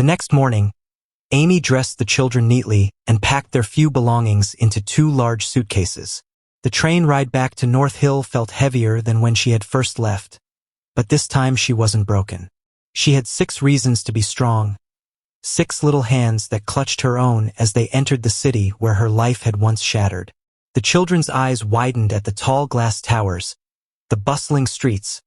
The next morning, Amy dressed the children neatly and packed their few belongings into 2 large suitcases. The train ride back to North Hill felt heavier than when she had first left. But this time she wasn't broken. She had 6 reasons to be strong. 6 little hands that clutched her own as they entered the city where her life had once shattered. The children's eyes widened at the tall glass towers, the bustling streets,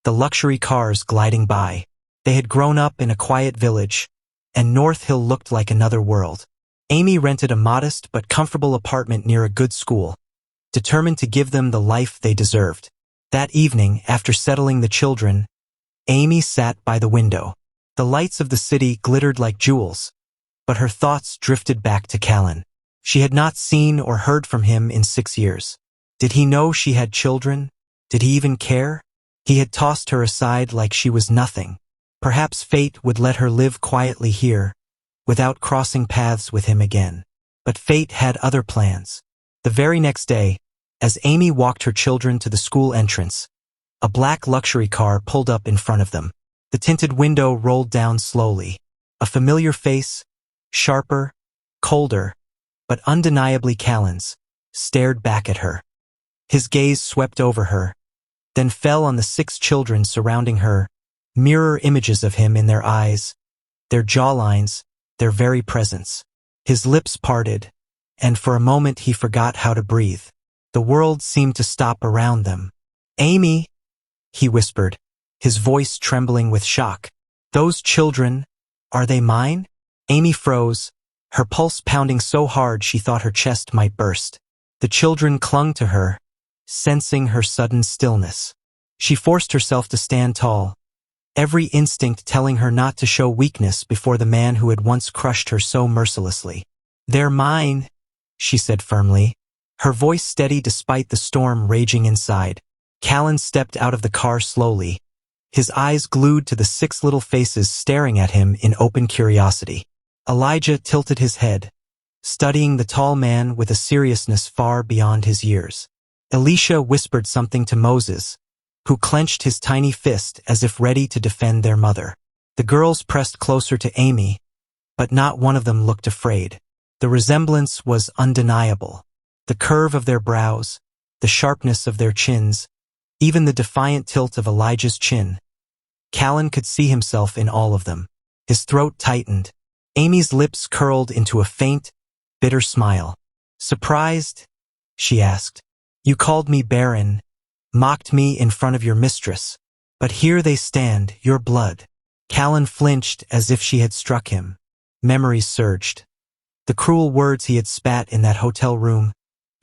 the luxury cars gliding by. They had grown up in a quiet village, and North Hill looked like another world. Amy rented a modest but comfortable apartment near a good school, determined to give them the life they deserved. That evening, after settling the children, Amy sat by the window. The lights of the city glittered like jewels, but her thoughts drifted back to Callen. She had not seen or heard from him in 6 years. Did he know she had children? Did he even care? He had tossed her aside like she was nothing. Perhaps fate would let her live quietly here, without crossing paths with him again. But fate had other plans. The very next day, as Amy walked her children to the school entrance, a black luxury car pulled up in front of them. The tinted window rolled down slowly. A familiar face, sharper, colder, but undeniably Callen's, stared back at her. His gaze swept over her, then fell on the 6 children surrounding her, mirror images of him in their eyes, their jawlines, their very presence. His lips parted, and for a moment he forgot how to breathe. The world seemed to stop around them. "Amy," he whispered, his voice trembling with shock. "Those children, are they mine?" Amy froze, her pulse pounding so hard she thought her chest might burst. The children clung to her, sensing her sudden stillness. She forced herself to stand tall, every instinct telling her not to show weakness before the man who had once crushed her so mercilessly. "They're mine," she said firmly, her voice steady despite the storm raging inside. Callen stepped out of the car slowly, his eyes glued to the 6 little faces staring at him in open curiosity. Elijah tilted his head, studying the tall man with a seriousness far beyond his years. Elisha whispered something to Moses, who clenched his tiny fist as if ready to defend their mother. The girls pressed closer to Amy, but not one of them looked afraid. The resemblance was undeniable. The curve of their brows, the sharpness of their chins, even the defiant tilt of Elijah's chin. Callen could see himself in all of them. His throat tightened. Amy's lips curled into a faint, bitter smile. "Surprised?" she asked. "You called me barren, mocked me in front of your mistress. But here they stand, your blood." Callen flinched as if she had struck him. Memories surged. The cruel words he had spat in that hotel room,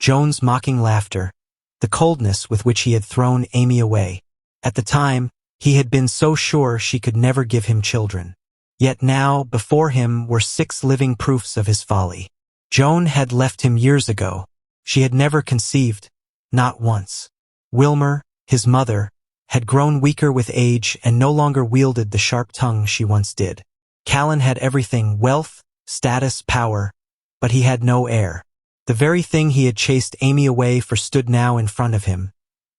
Joan's mocking laughter, the coldness with which he had thrown Amy away. At the time, he had been so sure she could never give him children. Yet now, before him, were 6 living proofs of his folly. Joan had left him years ago. She had never conceived, not once. Wilmer, his mother, had grown weaker with age and no longer wielded the sharp tongue she once did. Callen had everything, wealth, status, power, but he had no heir. The very thing he had chased Amy away for stood now in front of him,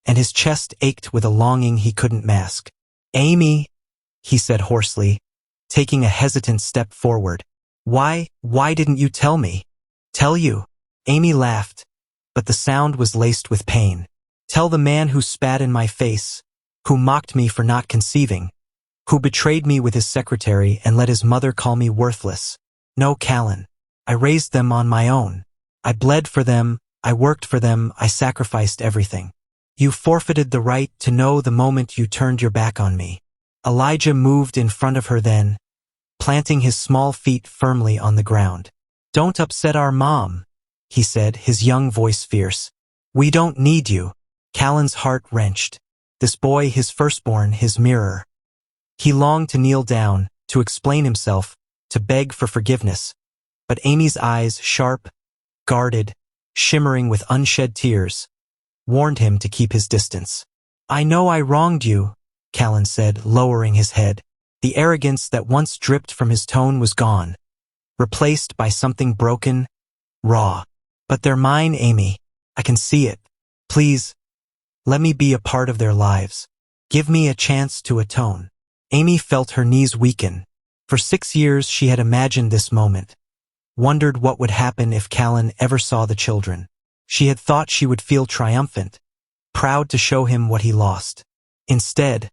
and his chest ached with a longing he couldn't mask. "Amy," he said hoarsely, taking a hesitant step forward. Why didn't you tell me?" "Tell you?" Amy laughed, but the sound was laced with pain. "Tell the man who spat in my face, who mocked me for not conceiving, who betrayed me with his secretary and let his mother call me worthless. No, Callen, I raised them on my own. I bled for them, I worked for them, I sacrificed everything. You forfeited the right to know the moment you turned your back on me." Elijah moved in front of her then, planting his small feet firmly on the ground. "Don't upset our mom," he said, his young voice fierce. "We don't need you." Callen's heart wrenched. This boy, his firstborn, his mirror. He longed to kneel down, to explain himself, to beg for forgiveness. But Amy's eyes, sharp, guarded, shimmering with unshed tears, warned him to keep his distance. "I know I wronged you," Callen said, lowering his head. The arrogance that once dripped from his tone was gone, replaced by something broken, raw. "But they're mine, Amy. I can see it. Please, let me be a part of their lives. Give me a chance to atone." Amy felt her knees weaken. For 6 years she had imagined this moment, wondered what would happen if Callen ever saw the children. She had thought she would feel triumphant, proud to show him what he lost. Instead,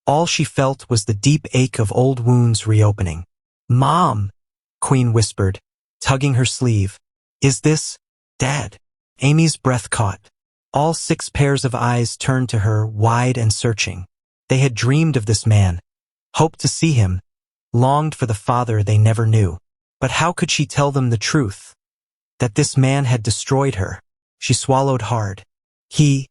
all she felt was the deep ache of old wounds reopening. "Mom," Queen whispered, tugging her sleeve. "Is this Dad?" Amy's breath caught. All 6 pairs of eyes turned to her, wide and searching. They had dreamed of this man, hoped to see him, longed for the father they never knew. But how could she tell them the truth? That this man had destroyed her. She swallowed hard. He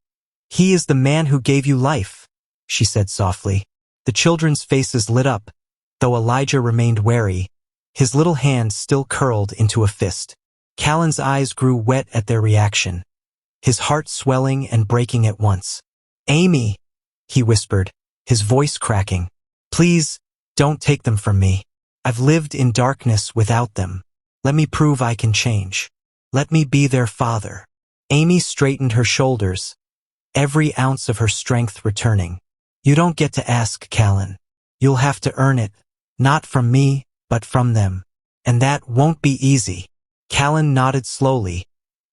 is the man who gave you life," she said softly. The children's faces lit up, though Elijah remained wary, his little hand still curled into a fist. Callen's eyes grew wet at their reaction, his heart swelling and breaking at once. "Amy," he whispered, his voice cracking. "Please, don't take them from me. I've lived in darkness without them. Let me prove I can change. Let me be their father." Amy straightened her shoulders, every ounce of her strength returning. "You don't get to ask, Callen. You'll have to earn it, not from me, but from them. And that won't be easy." Callen nodded slowly,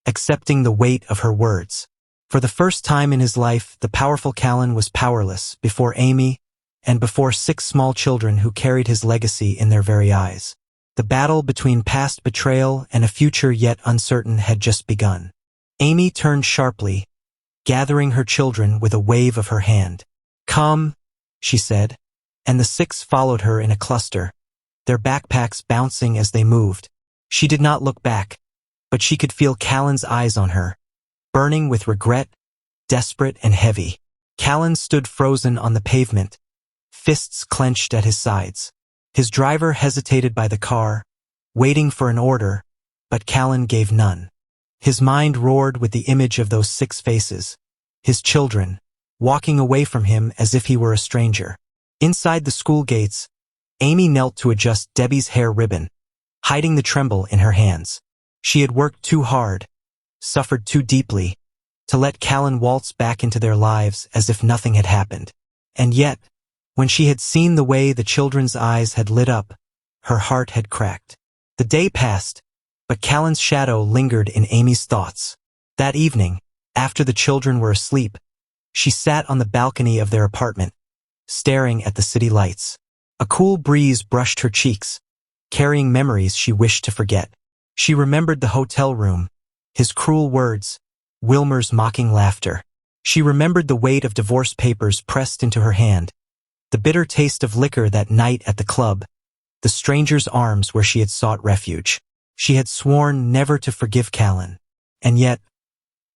accepting the weight of her words. For the first time in his life, the powerful Callen was powerless before Amy and before 6 small children who carried his legacy in their very eyes. The battle between past betrayal and a future yet uncertain had just begun. Amy turned sharply, gathering her children with a wave of her hand. "Come," she said, and the 6 followed her in a cluster, their backpacks bouncing as they moved. She did not look back, but she could feel Callen's eyes on her, burning with regret, desperate and heavy. Callen stood frozen on the pavement, fists clenched at his sides. His driver hesitated by the car, waiting for an order, but Callen gave none. His mind roared with the image of those 6 faces, his children, walking away from him as if he were a stranger. Inside the school gates, Amy knelt to adjust Debbie's hair ribbon, hiding the tremble in her hands. She had worked too hard, suffered too deeply, to let Callen waltz back into their lives as if nothing had happened. And yet, when she had seen the way the children's eyes had lit up, her heart had cracked. The day passed, but Callen's shadow lingered in Amy's thoughts. That evening, after the children were asleep, she sat on the balcony of their apartment, staring at the city lights. A cool breeze brushed her cheeks, carrying memories she wished to forget. She remembered the hotel room, his cruel words, Wilmer's mocking laughter. She remembered the weight of divorce papers pressed into her hand, the bitter taste of liquor that night at the club, the stranger's arms where she had sought refuge. She had sworn never to forgive Callen. And yet,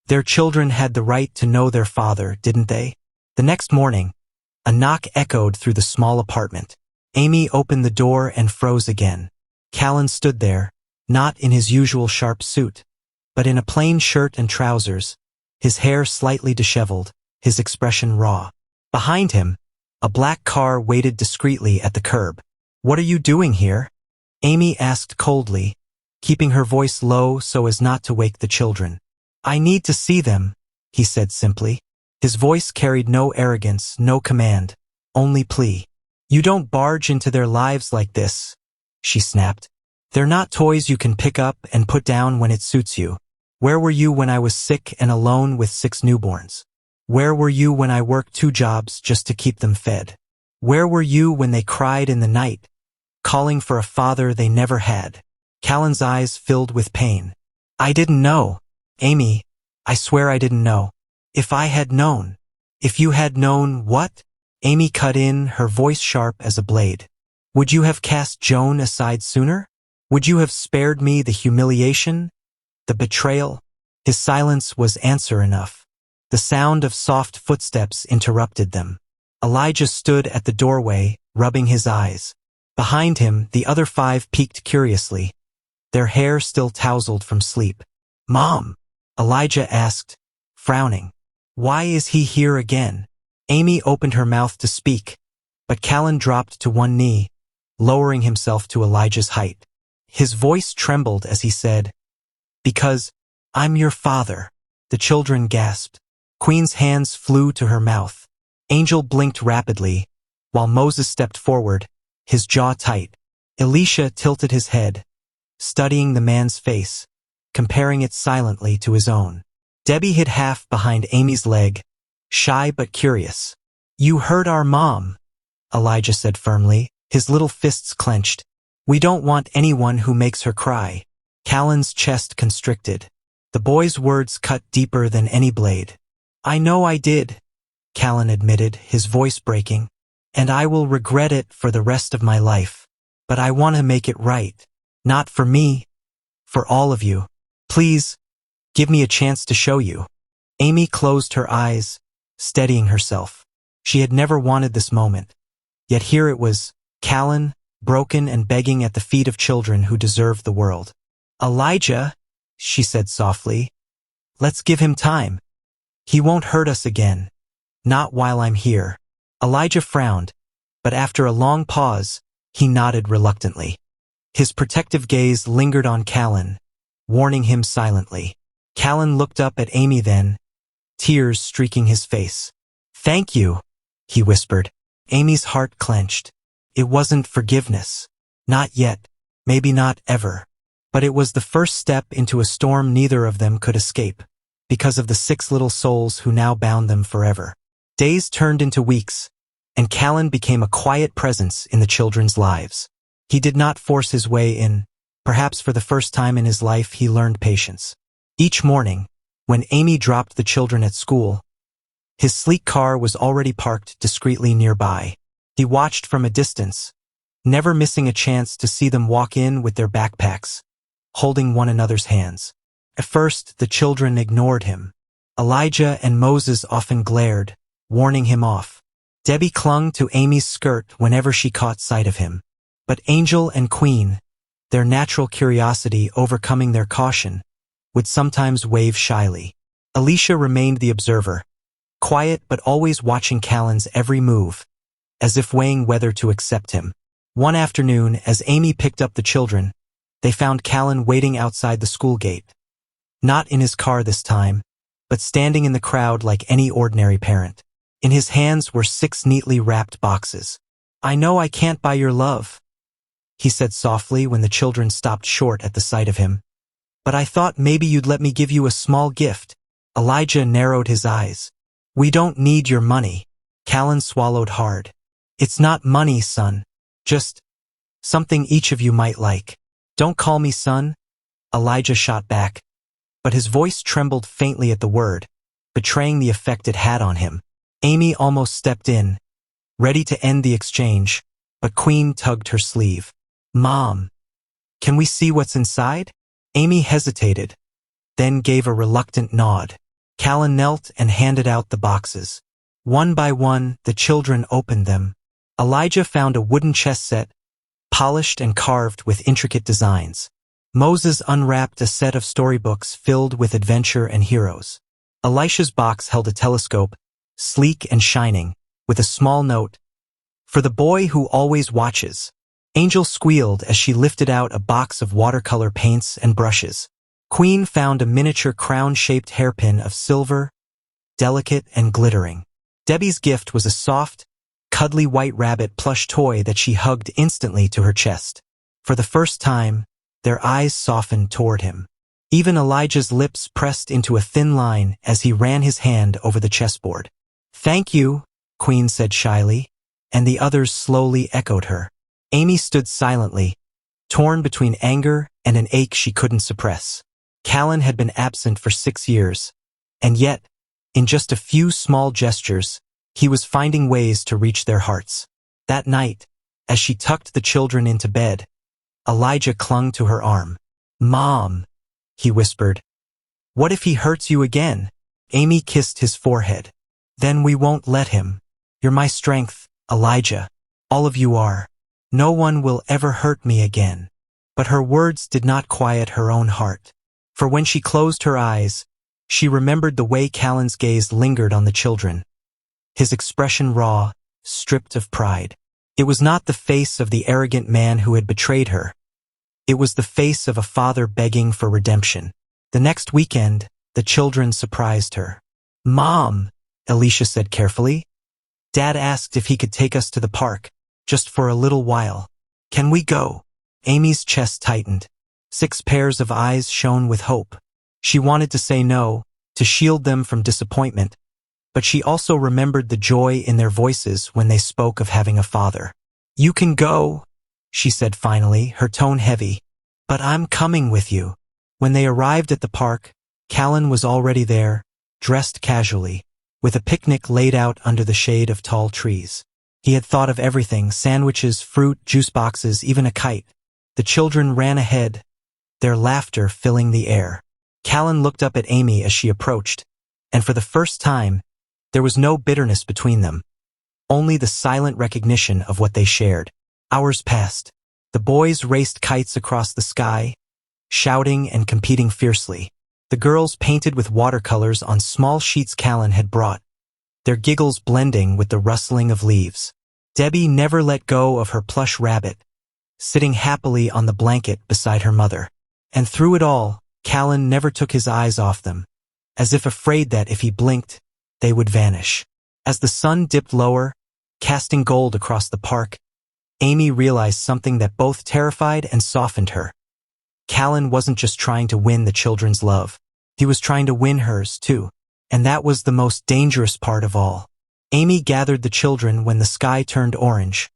their children had the right to know their father, didn't they? The next morning, a knock echoed through the small apartment. Amy opened the door and froze again. Callen stood there, not in his usual sharp suit, but in a plain shirt and trousers, his hair slightly disheveled, his expression raw. Behind him, a black car waited discreetly at the curb. "What are you doing here?" Amy asked coldly, keeping her voice low so as not to wake the children. "I need to see them," he said simply. His voice carried no arrogance, no command, only plea. "You don't barge into their lives like this," she snapped. "They're not toys you can pick up and put down when it suits you. Where were you when I was sick and alone with 6 newborns? Where were you when I worked 2 jobs just to keep them fed? Where were you when they cried in the night, calling for a father they never had?" Callen's eyes filled with pain. "I didn't know. Amy, I swear I didn't know. If I had known." "If you had known what?" Amy cut in, her voice sharp as a blade. "Would you have cast Joan aside sooner? Would you have spared me the humiliation, the betrayal?" His silence was answer enough. The sound of soft footsteps interrupted them. Elijah stood at the doorway, rubbing his eyes. Behind him, the other 5 peeked curiously, their hair still tousled from sleep. "Mom," Elijah asked, frowning. "Why is he here again?" Amy opened her mouth to speak, but Callen dropped to one knee, lowering himself to Elijah's height. His voice trembled as he said, "Because I'm your father." The children gasped. Queen's hands flew to her mouth. Angel blinked rapidly, while Moses stepped forward, his jaw tight. Elisha tilted his head, studying the man's face, comparing it silently to his own. Debbie hid half behind Amy's leg, shy but curious. "You hurt our mom," Elijah said firmly, his little fists clenched. "We don't want anyone who makes her cry." Callen's chest constricted. The boy's words cut deeper than any blade. "I know I did," Callen admitted, his voice breaking, "and I will regret it for the rest of my life. But I want to make it right. Not for me, for all of you. Please, give me a chance to show you." Amy closed her eyes, steadying herself. She had never wanted this moment. Yet here it was, Callen, broken and begging at the feet of children who deserved the world. "Elijah," she said softly, "let's give him time. He won't hurt us again. Not while I'm here." Elijah frowned, but after a long pause, he nodded reluctantly. His protective gaze lingered on Callen, warning him silently. Callen looked up at Amy then, tears streaking his face. "Thank you," he whispered. Amy's heart clenched. It wasn't forgiveness. Not yet. Maybe not ever. But it was the first step into a storm neither of them could escape, because of the 6 little souls who now bound them forever. Days turned into weeks, and Callen became a quiet presence in the children's lives. He did not force his way in. Perhaps for the first time in his life he learned patience. Each morning, when Amy dropped the children at school, his sleek car was already parked discreetly nearby. He watched from a distance, never missing a chance to see them walk in with their backpacks, holding one another's hands. At first, the children ignored him. Elijah and Moses often glared, warning him off. Debbie clung to Amy's skirt whenever she caught sight of him. But Angel and Queen, their natural curiosity overcoming their caution, would sometimes wave shyly. Elisha remained the observer, quiet but always watching Callen's every move, as if weighing whether to accept him. One afternoon, as Amy picked up the children, they found Callen waiting outside the school gate. Not in his car this time, but standing in the crowd like any ordinary parent. In his hands were 6 neatly wrapped boxes. "I know I can't buy your love," he said softly when the children stopped short at the sight of him. "But I thought maybe you'd let me give you a small gift." Elijah narrowed his eyes. "We don't need your money." Callen swallowed hard. "It's not money, son. Just something each of you might like." "Don't call me son," Elijah shot back, but his voice trembled faintly at the word, betraying the effect it had on him. Amy almost stepped in, ready to end the exchange, but Queen tugged her sleeve. "Mom, can we see what's inside?" Amy hesitated, then gave a reluctant nod. Callen knelt and handed out the boxes. One by one, the children opened them. Elijah found a wooden chess set, polished and carved with intricate designs. Moses unwrapped a set of storybooks filled with adventure and heroes. Elisha's box held a telescope, sleek and shining, with a small note, "For the boy who always watches." Angel squealed as she lifted out a box of watercolor paints and brushes. Queen found a miniature crown-shaped hairpin of silver, delicate and glittering. Debbie's gift was a soft, cuddly white rabbit plush toy that she hugged instantly to her chest. For the first time, their eyes softened toward him. Even Elijah's lips pressed into a thin line as he ran his hand over the chessboard. "Thank you," Queen said shyly, and the others slowly echoed her. Amy stood silently, torn between anger and an ache she couldn't suppress. Callen had been absent for 6 years, and yet, in just a few small gestures, he was finding ways to reach their hearts. That night, as she tucked the children into bed, Elijah clung to her arm. "Mom," he whispered, "what if he hurts you again?" Amy kissed his forehead. "Then we won't let him. You're my strength, Elijah. All of you are. No one will ever hurt me again." But her words did not quiet her own heart. For when she closed her eyes, she remembered the way Callen's gaze lingered on the children. His expression raw, stripped of pride. It was not the face of the arrogant man who had betrayed her. It was the face of a father begging for redemption. The next weekend, the children surprised her. "Mom," Elisha said carefully, "Dad asked if he could take us to the park, just for a little while. Can we go?" Amy's chest tightened. 6 pairs of eyes shone with hope. She wanted to say no, to shield them from disappointment, but she also remembered the joy in their voices when they spoke of having a father. "You can go," she said finally, her tone heavy. "But I'm coming with you." When they arrived at the park, Callen was already there, dressed casually, with a picnic laid out under the shade of tall trees. He had thought of everything: sandwiches, fruit, juice boxes, even a kite. The children ran ahead, their laughter filling the air. Callen looked up at Amy as she approached, and for the first time, there was no bitterness between them, only the silent recognition of what they shared. Hours passed. The boys raced kites across the sky, shouting and competing fiercely. The girls painted with watercolors on small sheets Callen had brought, their giggles blending with the rustling of leaves. Debbie never let go of her plush rabbit, sitting happily on the blanket beside her mother. And through it all, Callen never took his eyes off them, as if afraid that if he blinked, they would vanish. As the sun dipped lower, casting gold across the park, Amy realized something that both terrified and softened her. Callen wasn't just trying to win the children's love. He was trying to win hers, too. And that was the most dangerous part of all. Amy gathered the children when the sky turned orange,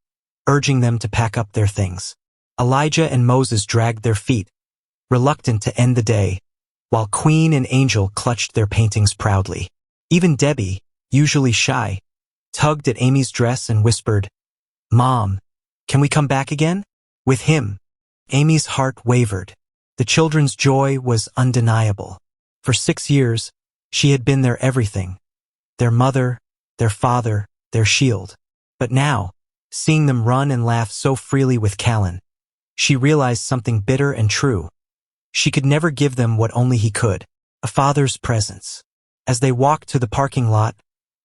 urging them to pack up their things. Elijah and Moses dragged their feet, reluctant to end the day, while Queen and Angel clutched their paintings proudly. Even Debbie, usually shy, tugged at Amy's dress and whispered, "Mom, can we come back again?" With him, Amy's heart wavered. The children's joy was undeniable. For 6 years, she had been their everything, their mother, their father, their shield. But now, seeing them run and laugh so freely with Callen, she realized something bitter and true. She could never give them what only he could: a father's presence. As they walked to the parking lot,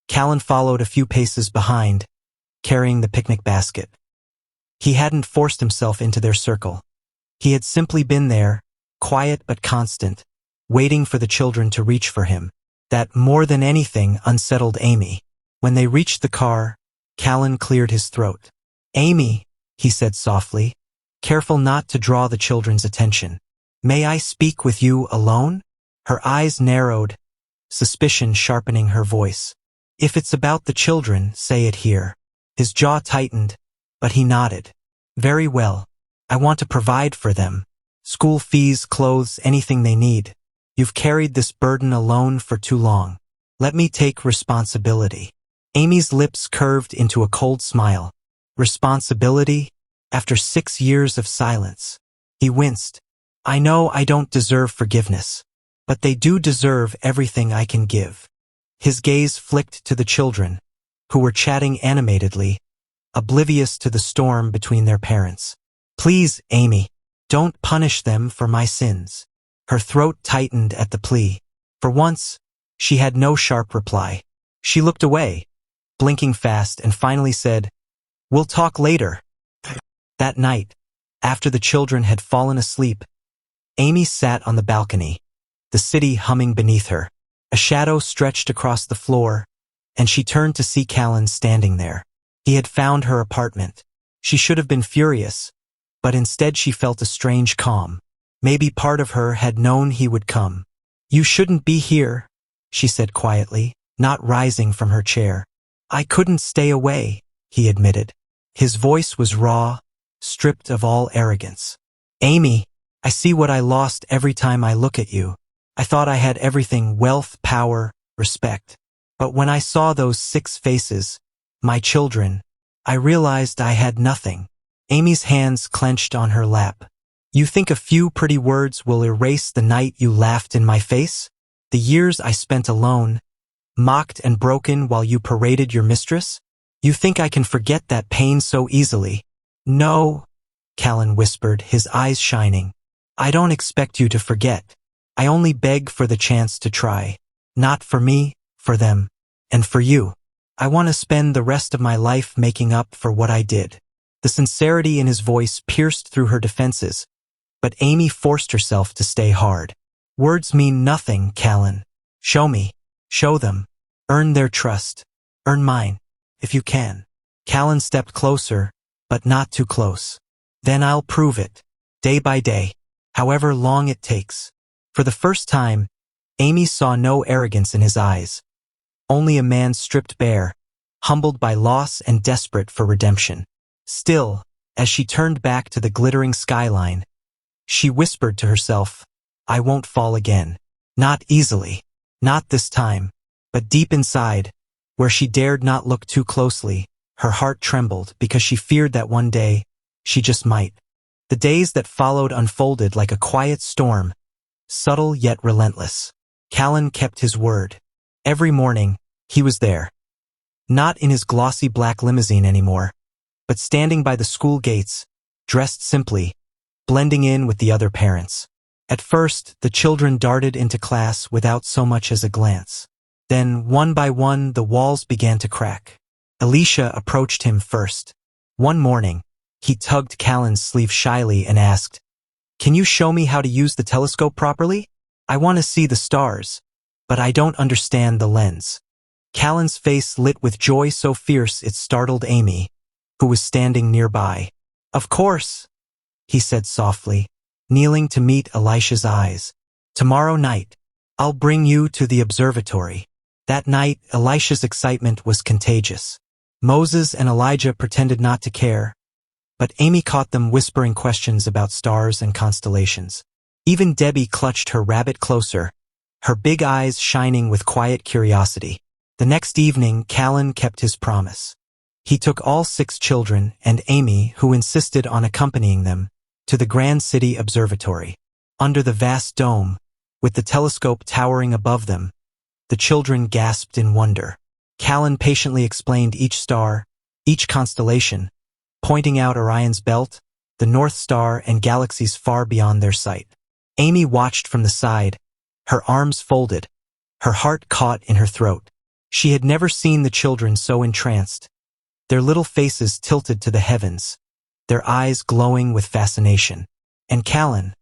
Callen followed a few paces behind, carrying the picnic basket. He hadn't forced himself into their circle. He had simply been there, quiet but constant, waiting for the children to reach for him. That, more than anything, unsettled Amy. When they reached the car, Callen cleared his throat. "Amy," he said softly, careful not to draw the children's attention. "May I speak with you alone?" Her eyes narrowed, suspicion sharpening her voice. "If it's about the children, say it here." His jaw tightened, but he nodded. "Very well. I want to provide for them. School fees, clothes, anything they need. You've carried this burden alone for too long. Let me take responsibility." Amy's lips curved into a cold smile. Responsibility? After 6 years of silence. He winced. "I know I don't deserve forgiveness, but they do deserve everything I can give." His gaze flicked to the children, who were chatting animatedly, oblivious to the storm between their parents. "Please, Amy, don't punish them for my sins." Her throat tightened at the plea. For once, she had no sharp reply. She looked away, blinking fast, and finally said, "We'll talk later." That night, after the children had fallen asleep, Amy sat on the balcony, the city humming beneath her. A shadow stretched across the floor, and she turned to see Callen standing there. He had found her apartment. She should have been furious, but instead she felt a strange calm. Maybe part of her had known he would come. "You shouldn't be here," she said quietly, not rising from her chair. "I couldn't stay away," he admitted. His voice was raw, stripped of all arrogance. "Amy, I see what I lost every time I look at you. I thought I had everything: wealth, power, respect. But when I saw those 6 faces, my children, I realized I had nothing." Amy's hands clenched on her lap. "You think a few pretty words will erase the night you laughed in my face? The years I spent alone, mocked and broken while you paraded your mistress? You think I can forget that pain so easily?" "No," Callen whispered, his eyes shining. "I don't expect you to forget. I only beg for the chance to try. Not for me, for them, and for you. I want to spend the rest of my life making up for what I did." The sincerity in his voice pierced through her defenses, but Amy forced herself to stay hard. "Words mean nothing, Callen. Show me. Show them. Earn their trust. Earn mine, if you can." Callen stepped closer, but not too close. "Then I'll prove it." day by day, however long it takes. For the first time, Amy saw no arrogance in his eyes, only a man stripped bare, humbled by loss and desperate for redemption. Still, as she turned back to the glittering skyline, she whispered to herself, I won't fall again. Not easily. Not this time. But deep inside, where she dared not look too closely, her heart trembled because she feared that one day, she just might. The days that followed unfolded like a quiet storm, subtle yet relentless. Callen kept his word. Every morning, he was there. Not in his glossy black limousine anymore, but standing by the school gates, dressed simply, blending in with the other parents. At first, the children darted into class without so much as a glance. Then, one by one, the walls began to crack. Alicia approached him first. One morning, he tugged Callen's sleeve shyly and asked, Can you show me how to use the telescope properly? I want to see the stars, but I don't understand the lens. Callen's face lit with joy so fierce it startled Amy, who was standing nearby. Of course, he said softly, kneeling to meet Alicia's eyes. Tomorrow night, I'll bring you to the observatory. That night, Alicia's excitement was contagious. Moses and Elijah pretended not to care, but Amy caught them whispering questions about stars and constellations. Even Debbie clutched her rabbit closer, her big eyes shining with quiet curiosity. The next evening, Callen kept his promise. He took all 6 children and Amy, who insisted on accompanying them, to the Grand City Observatory. Under the vast dome, with the telescope towering above them, the children gasped in wonder. Callen patiently explained each star, each constellation, pointing out Orion's belt, the North Star, and galaxies far beyond their sight. Amy watched from the side, her arms folded, her heart caught in her throat. She had never seen the children so entranced, their little faces tilted to the heavens, their eyes glowing with fascination. And Callen,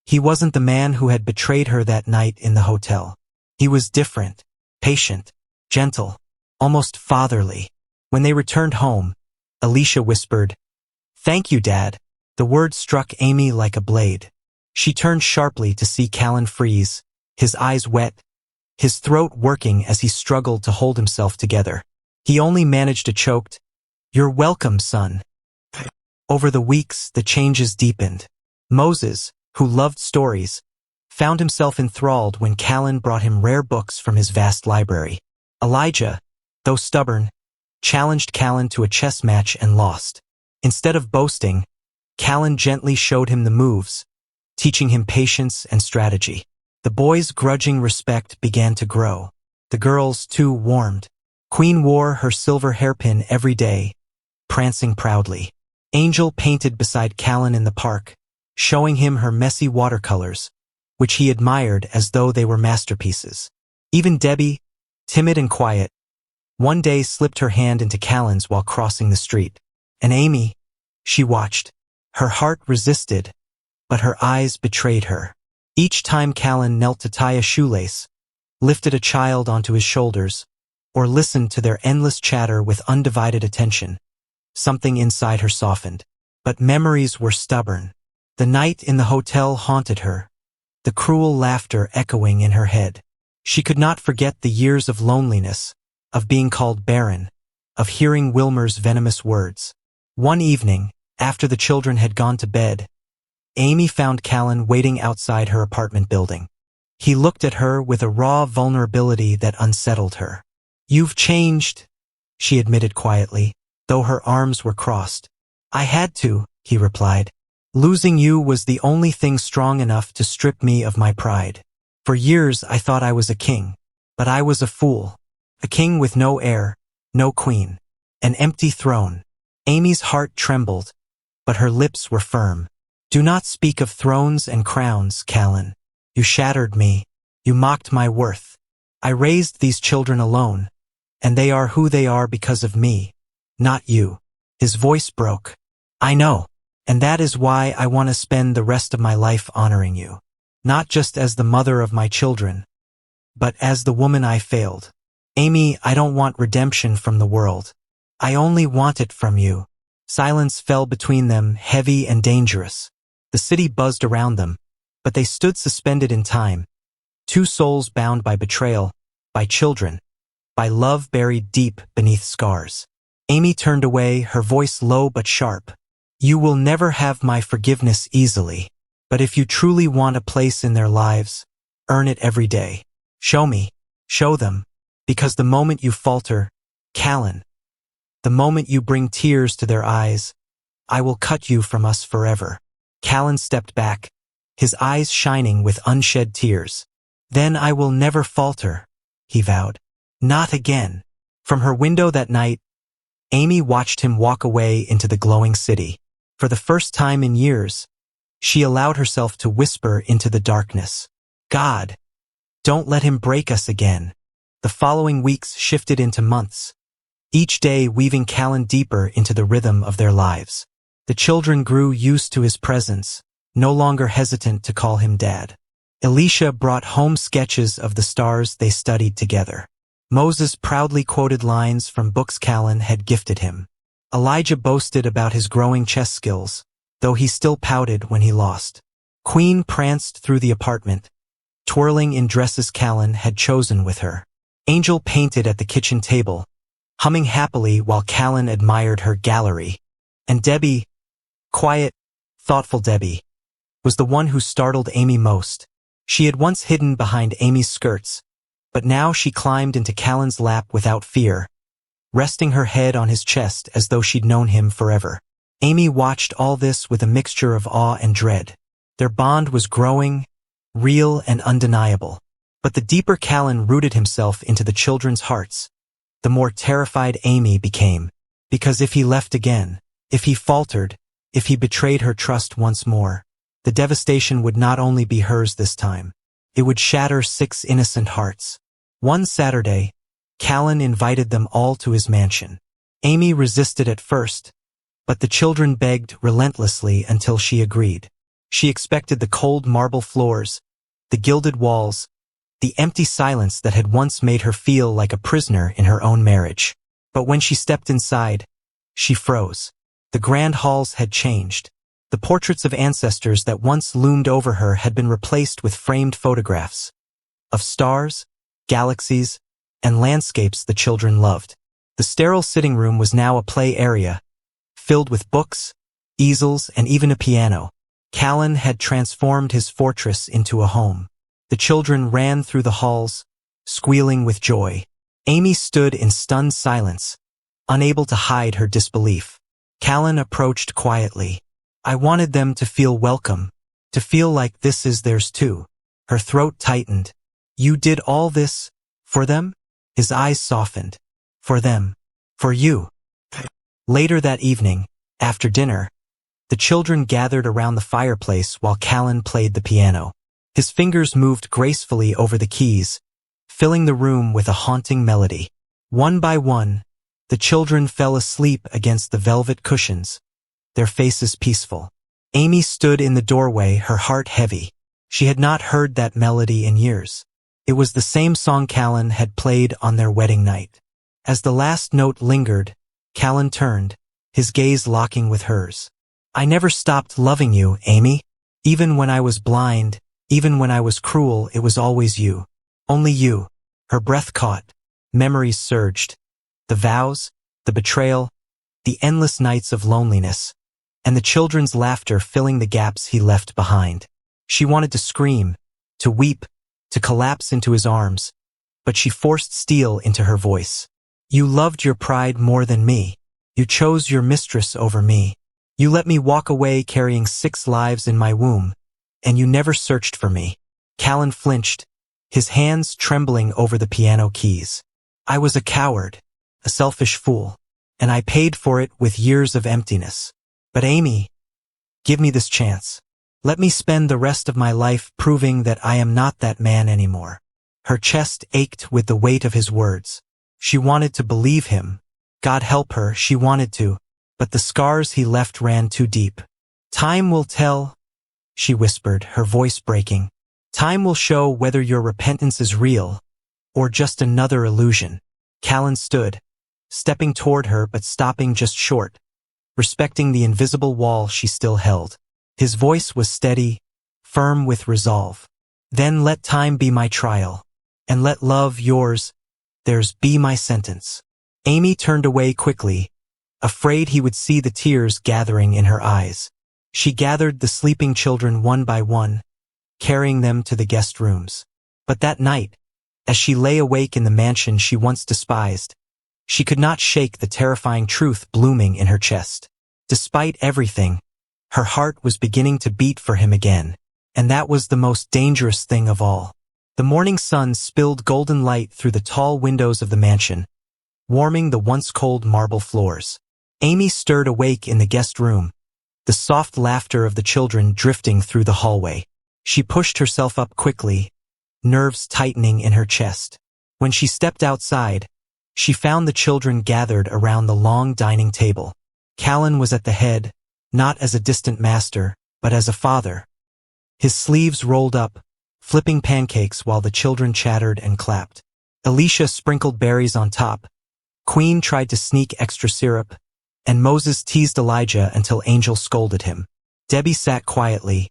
he wasn't the man who had betrayed her that night in the hotel. He was different, patient, gentle, almost fatherly. When they returned home, Alicia whispered, Thank you, Dad. The word struck Amy like a blade. She turned sharply to see Callen freeze, his eyes wet, his throat working as he struggled to hold himself together. He only managed to choke, You're welcome, son. Over the weeks, the changes deepened. Moses, who loved stories, found himself enthralled when Callen brought him rare books from his vast library. Elijah, though stubborn, challenged Callen to a chess match and lost. Instead of boasting, Callen gently showed him the moves, teaching him patience and strategy. The boys' grudging respect began to grow. The girls, too, warmed. Queen wore her silver hairpin every day, prancing proudly. Angel painted beside Callen in the park, showing him her messy watercolors, which he admired as though they were masterpieces. Even Debbie, timid and quiet, one day slipped her hand into Callen's while crossing the street. And Amy, she watched. Her heart resisted, but her eyes betrayed her. Each time Callen knelt to tie a shoelace, lifted a child onto his shoulders, or listened to their endless chatter with undivided attention, something inside her softened. But memories were stubborn. The night in the hotel haunted her, the cruel laughter echoing in her head. She could not forget the years of loneliness, of being called barren, of hearing Wilmer's venomous words. One evening, after the children had gone to bed, Amy found Callen waiting outside her apartment building. He looked at her with a raw vulnerability that unsettled her. You've changed, she admitted quietly, though her arms were crossed. I had to, he replied. Losing you was the only thing strong enough to strip me of my pride. For years I thought I was a king, but I was a fool. A king with no heir, no queen, an empty throne. Amy's heart trembled, but her lips were firm. Do not speak of thrones and crowns, Callen. You shattered me. You mocked my worth. I raised these children alone, and they are who they are because of me, not you. His voice broke. I know, and that is why I want to spend the rest of my life honoring you. Not just as the mother of my children, but as the woman I failed. Amy, I don't want redemption from the world. I only want it from you. Silence fell between them, heavy and dangerous. The city buzzed around them, but they stood suspended in time. Two souls bound by betrayal, by children, by love buried deep beneath scars. Amy turned away, her voice low but sharp. You will never have my forgiveness easily, but if you truly want a place in their lives, earn it every day. Show me, show them, because the moment you falter, Callen, the moment you bring tears to their eyes, I will cut you from us forever. Callen stepped back, his eyes shining with unshed tears. Then I will never falter, he vowed. Not again. From her window that night, Amy watched him walk away into the glowing city. For the first time in years, she allowed herself to whisper into the darkness, God, don't let him break us again. The following weeks shifted into months, each day weaving Callen deeper into the rhythm of their lives. The children grew used to his presence, no longer hesitant to call him Dad. Alicia brought home sketches of the stars they studied together. Moses proudly quoted lines from books Callen had gifted him. Elijah boasted about his growing chess skills, though he still pouted when he lost. Queen pranced through the apartment, twirling in dresses Callen had chosen with her. Angel painted at the kitchen table, humming happily while Callen admired her gallery. And Debbie, quiet, thoughtful Debbie, was the one who startled Amy most. She had once hidden behind Amy's skirts, but now she climbed into Callen's lap without fear, resting her head on his chest as though she'd known him forever. Amy watched all this with a mixture of awe and dread. Their bond was growing, real and undeniable. But the deeper Callen rooted himself into the children's hearts, the more terrified Amy became. Because if he left again, if he faltered, if he betrayed her trust once more, the devastation would not only be hers this time. It would shatter 6 innocent hearts. One Saturday, Callen invited them all to his mansion. Amy resisted at first, but the children begged relentlessly until she agreed. She expected the cold marble floors, the gilded walls, the empty silence that had once made her feel like a prisoner in her own marriage. But when she stepped inside, she froze. The grand halls had changed. The portraits of ancestors that once loomed over her had been replaced with framed photographs of stars, galaxies, and landscapes the children loved. The sterile sitting room was now a play area, filled with books, easels, and even a piano. Callen had transformed his fortress into a home. The children ran through the halls, squealing with joy. Amy stood in stunned silence, unable to hide her disbelief. Callen approached quietly. I wanted them to feel welcome, to feel like this is theirs too. Her throat tightened. You did all this for them? His eyes softened. For them. For you. Later that evening, after dinner, the children gathered around the fireplace while Callen played the piano. His fingers moved gracefully over the keys, filling the room with a haunting melody. One by one, the children fell asleep against the velvet cushions, their faces peaceful. Amy stood in the doorway, her heart heavy. She had not heard that melody in years. It was the same song Callen had played on their wedding night. As the last note lingered, Callen turned, his gaze locking with hers. I never stopped loving you, Amy. Even when I was blind, even when I was cruel, it was always you. Only you. Her breath caught. Memories surged. The vows, the betrayal, the endless nights of loneliness, and the children's laughter filling the gaps he left behind. She wanted to scream, to weep, to collapse into his arms, but she forced steel into her voice. You loved your pride more than me. You chose your mistress over me. You let me walk away carrying 6 lives in my womb, and you never searched for me. Callen flinched, his hands trembling over the piano keys. I was a coward, a selfish fool, and I paid for it with years of emptiness. But Amy, give me this chance. Let me spend the rest of my life proving that I am not that man anymore. Her chest ached with the weight of his words. She wanted to believe him. God help her, she wanted to, but the scars he left ran too deep. Time will tell, she whispered, her voice breaking. Time will show whether your repentance is real, or just another illusion. Callen stood, stepping toward her but stopping just short, respecting the invisible wall she still held. His voice was steady, firm with resolve. Then let time be my trial, and let love yours, theirs be my sentence. Amy turned away quickly, afraid he would see the tears gathering in her eyes. She gathered the sleeping children one by one, carrying them to the guest rooms. But that night, as she lay awake in the mansion she once despised, she could not shake the terrifying truth blooming in her chest. Despite everything, her heart was beginning to beat for him again, and that was the most dangerous thing of all. The morning sun spilled golden light through the tall windows of the mansion, warming the once cold marble floors. Amy stirred awake in the guest room, the soft laughter of the children drifting through the hallway. She pushed herself up quickly, nerves tightening in her chest. When she stepped outside, she found the children gathered around the long dining table. Callen was at the head, not as a distant master, but as a father. His sleeves rolled up, flipping pancakes while the children chattered and clapped. Alicia sprinkled berries on top. Queen tried to sneak extra syrup, and Moses teased Elijah until Angel scolded him. Debbie sat quietly,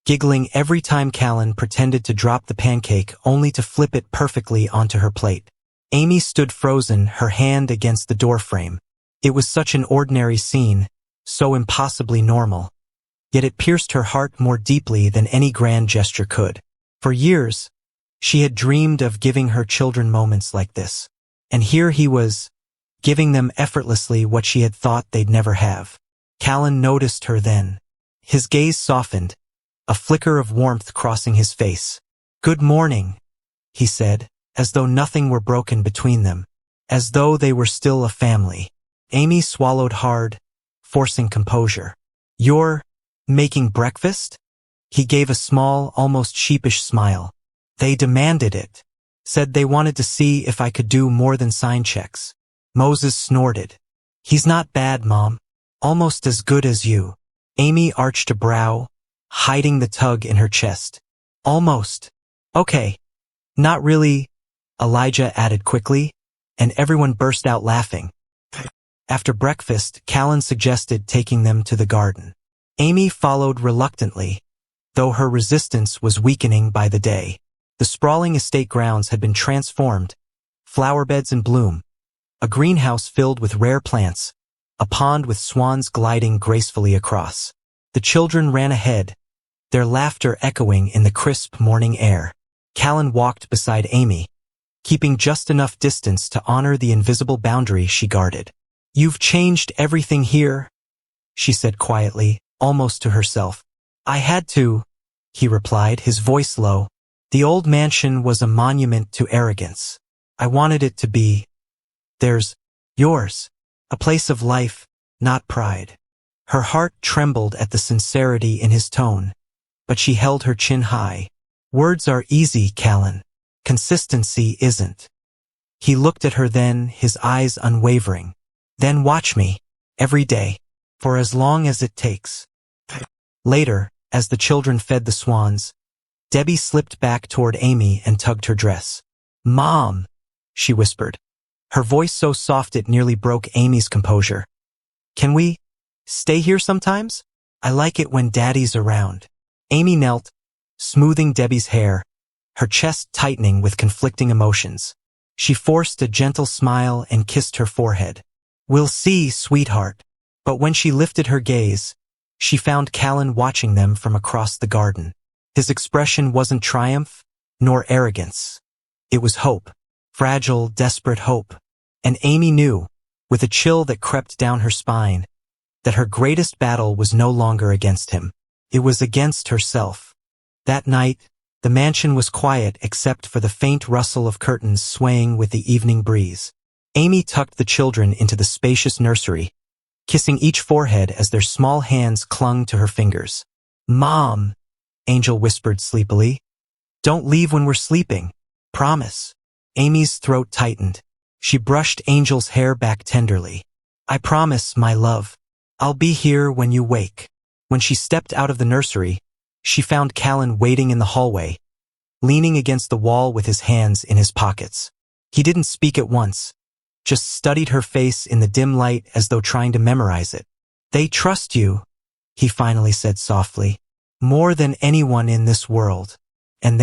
giggling every time Callen pretended to drop the pancake only to flip it perfectly onto her plate. Amy stood frozen, her hand against the doorframe. It was such an ordinary scene, so impossibly normal. Yet it pierced her heart more deeply than any grand gesture could. For years, she had dreamed of giving her children moments like this. And here he was, giving them effortlessly what she had thought they'd never have. Callen noticed her then. His gaze softened, a flicker of warmth crossing his face. "Good morning," he said, as though nothing were broken between them, as though they were still a family. Amy swallowed hard, forcing composure. "You're making breakfast?" He gave a small, almost sheepish smile. "They demanded it. Said they wanted to see if I could do more than sign checks." Moses snorted. "He's not bad, Mom. Almost as good as you." Amy arched a brow, hiding the tug in her chest. "Almost. Okay. Not really," Elijah added quickly, and everyone burst out laughing. After breakfast, Callen suggested taking them to the garden. Amy followed reluctantly, though her resistance was weakening by the day. The sprawling estate grounds had been transformed, flower beds in bloom, a greenhouse filled with rare plants, a pond with swans gliding gracefully across. The children ran ahead, their laughter echoing in the crisp morning air. Callen walked beside Amy, keeping just enough distance to honor the invisible boundary she guarded. "You've changed everything here," she said quietly, almost to herself. "I had to," he replied, his voice low. "The old mansion was a monument to arrogance. I wanted it to be yours, a place of life, not pride." Her heart trembled at the sincerity in his tone, but she held her chin high. "Words are easy, Callen. Consistency isn't." He looked at her then, his eyes unwavering. "Then watch me, every day, for as long as it takes." Later, as the children fed the swans, Debbie slipped back toward Amy and tugged her dress. "Mom," she whispered, her voice so soft it nearly broke Amy's composure. "Can we stay here sometimes? I like it when Daddy's around." Amy knelt, smoothing Debbie's hair, her chest tightening with conflicting emotions. She forced a gentle smile and kissed her forehead. "We'll see, sweetheart." But when she lifted her gaze, she found Callen watching them from across the garden. His expression wasn't triumph, nor arrogance. It was hope, fragile, desperate hope. And Amy knew, with a chill that crept down her spine, that her greatest battle was no longer against him. It was against herself. That night, the mansion was quiet except for the faint rustle of curtains swaying with the evening breeze. Amy tucked the children into the spacious nursery, kissing each forehead as their small hands clung to her fingers. "Mom," Angel whispered sleepily. "Don't leave when we're sleeping. Promise." Amy's throat tightened. She brushed Angel's hair back tenderly. "I promise, my love. I'll be here when you wake." When she stepped out of the nursery, she found Callen waiting in the hallway, leaning against the wall with his hands in his pockets. He didn't speak at once, just studied her face in the dim light as though trying to memorize it. "They trust you," he finally said softly. More than anyone in this world. And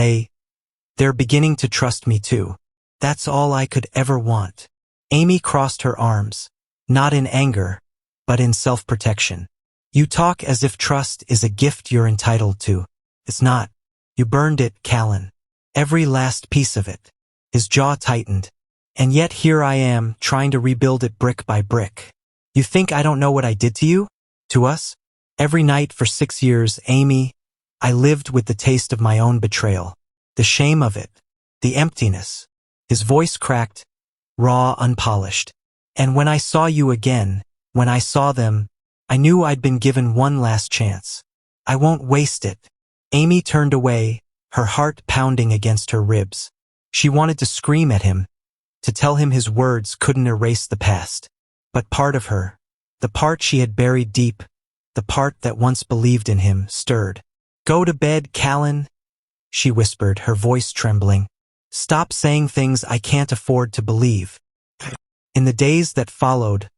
they're beginning to trust me too. That's all I could ever want. Amy crossed her arms, not in anger, but in self-protection. You talk as if trust is a gift you're entitled to. It's not. You burned it, Callen. Every last piece of it. His jaw tightened. And yet here I am, trying to rebuild it brick by brick. You think I don't know what I did to you? To us? Every night for 6 years, Amy, I lived with the taste of my own betrayal. The shame of it. The emptiness. His voice cracked, raw, unpolished. And when I saw you again, when I saw them, I knew I'd been given one last chance. I won't waste it. Amy turned away, her heart pounding against her ribs. She wanted to scream at him, to tell him his words couldn't erase the past. But part of her, the part she had buried deep, the part that once believed in him, stirred. Go to bed, Callen, she whispered, her voice trembling. Stop saying things I can't afford to believe. In the days that followed,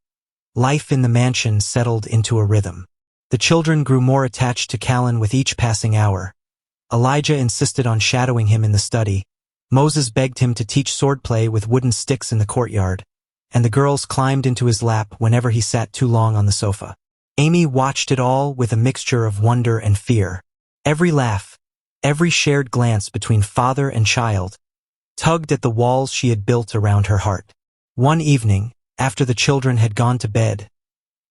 life in the mansion settled into a rhythm. The children grew more attached to Callen with each passing hour. Elijah insisted on shadowing him in the study. Moses begged him to teach swordplay with wooden sticks in the courtyard, and the girls climbed into his lap whenever he sat too long on the sofa. Amy watched it all with a mixture of wonder and fear. Every laugh, every shared glance between father and child, tugged at the walls she had built around her heart. One evening, after the children had gone to bed,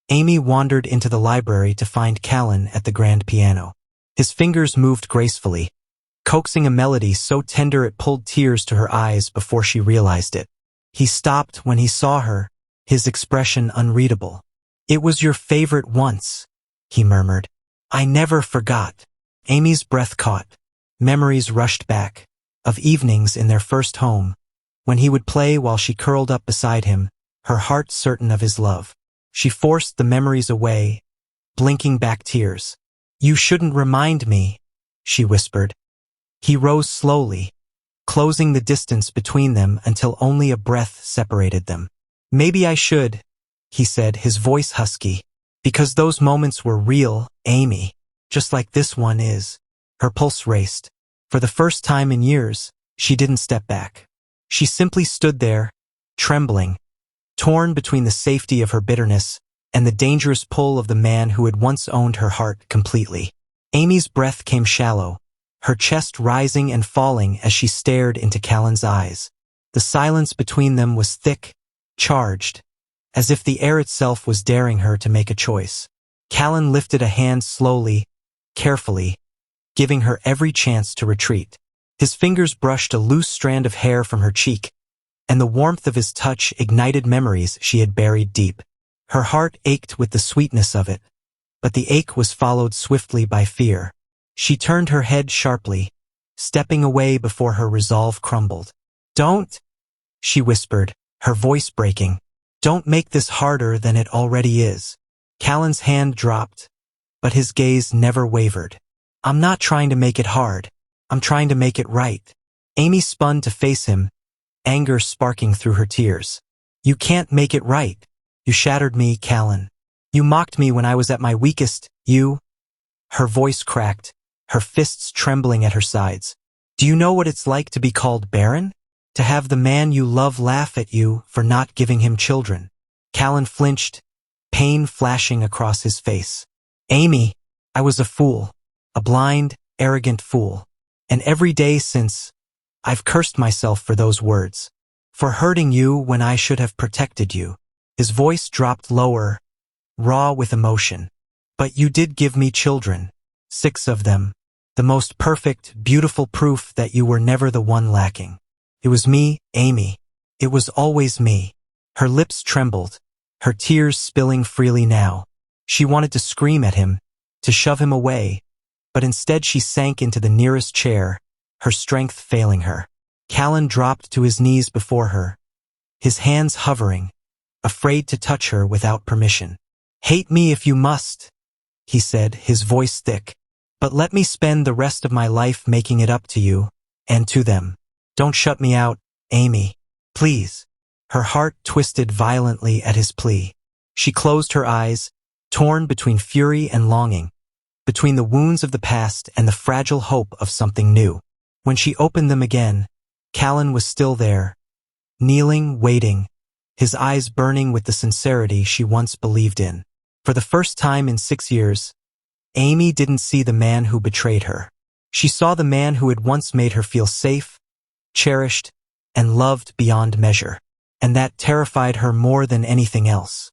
Amy wandered into the library to find Callen at the grand piano. His fingers moved gracefully, coaxing a melody so tender it pulled tears to her eyes before she realized it. He stopped when he saw her, his expression unreadable. It was your favorite once, he murmured. I never forgot. Amy's breath caught. Memories rushed back, of evenings in their first home, when he would play while she curled up beside him, her heart certain of his love. She forced the memories away, blinking back tears. You shouldn't remind me, she whispered. He rose slowly, closing the distance between them until only a breath separated them. Maybe I should, he said, his voice husky, because those moments were real, Amy, just like this one is. Her pulse raced. For the first time in years, she didn't step back. She simply stood there, trembling, torn between the safety of her bitterness and the dangerous pull of the man who had once owned her heart completely. Amy's breath came shallow, her chest rising and falling as she stared into Callen's eyes. The silence between them was thick, charged, as if the air itself was daring her to make a choice. Callen lifted a hand slowly, carefully, giving her every chance to retreat. His fingers brushed a loose strand of hair from her cheek, and the warmth of his touch ignited memories she had buried deep. Her heart ached with the sweetness of it, but the ache was followed swiftly by fear. She turned her head sharply, stepping away before her resolve crumbled. Don't, she whispered, her voice breaking. Don't make this harder than it already is. Callen's hand dropped, but his gaze never wavered. I'm not trying to make it hard. I'm trying to make it right. Amy spun to face him, anger sparking through her tears. You can't make it right. You shattered me, Callen. You mocked me when I was at my weakest. You. Her voice cracked, her fists trembling at her sides. Do you know what it's like to be called barren? To have the man you love laugh at you for not giving him children. Callen flinched, pain flashing across his face. Amy, I was a fool. A blind, arrogant fool. And every day since, I've cursed myself for those words. For hurting you when I should have protected you. His voice dropped lower, raw with emotion. But you did give me children. 6 of them. The most perfect, beautiful proof that you were never the one lacking. It was me, Amy. It was always me. Her lips trembled, her tears spilling freely now. She wanted to scream at him, to shove him away, but instead she sank into the nearest chair, her strength failing her. Callen dropped to his knees before her, his hands hovering, afraid to touch her without permission. Hate me if you must, he said, his voice thick, but let me spend the rest of my life making it up to you, and to them. Don't shut me out, Amy. Please. Her heart twisted violently at his plea. She closed her eyes, torn between fury and longing, between the wounds of the past and the fragile hope of something new. When she opened them again, Callen was still there, kneeling, waiting, his eyes burning with the sincerity she once believed in. For the first time in 6 years, Amy didn't see the man who betrayed her. She saw the man who had once made her feel safe, cherished, and loved beyond measure. And that terrified her more than anything else.